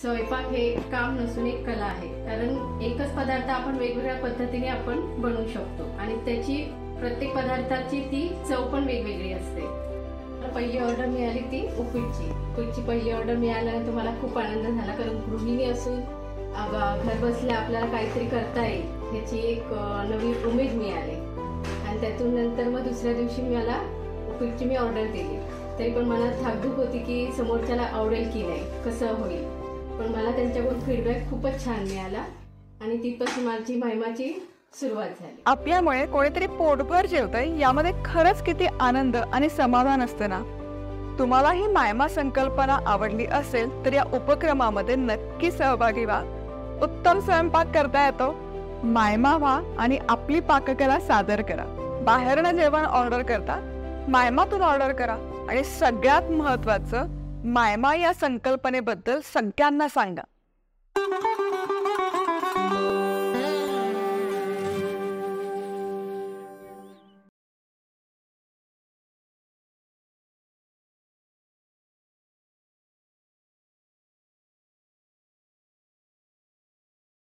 स्वयंपाक हे काम नसून एक कला आहे, कारण एकच पदार्थ आपण वेगवेगळ्या पद्धतीने आपण बनवू शकतो आणि त्याची प्रत्येक पदार्थाची ती चव पण वेगवेगळी असते. पहिली ऑर्डर मिळाली ती उपीटची पहिली ऑर्डर मिळाल्यानंतर मला खूप आनंद झाला, कारण गृहिणी असून घर बसल्या आपल्याला काहीतरी करता येईल ह्याची एक नवी उमेद मिळाली. आणि त्यातून नंतर मग दुसऱ्या दिवशी मला उपीटची मी ऑर्डर दिली. तरी पण मनात धाकधूक होती की समोरच्याला आवडेल की नाही, कसं होईल. पण मला त्यांच्याकडून फीडबॅक खूपच छान मिळाला आणि तिथपासून माझी महिमाची सुरुवात झाली. आपल्यामुळे कोणीतरी पोटभर जेवतंय यामध्ये खरंच किती आनंद आणि समाधान असतं ना. तुम्हाला ही मायमा संकल्पना आवडली असेल तर या उपक्रमामध्ये नक्की सहभागी व्हा. उत्तम स्वयंपाक करता येतो. मायमा व्हा आणि आपली पाककला सादर करा. बाहेरनं जेवण ऑर्डर करता, मायमातून ऑर्डर करा आणि सगळ्यात महत्त्वाचं, मायमा या संकल्पनेबद्दल सगळ्यांना सांगा.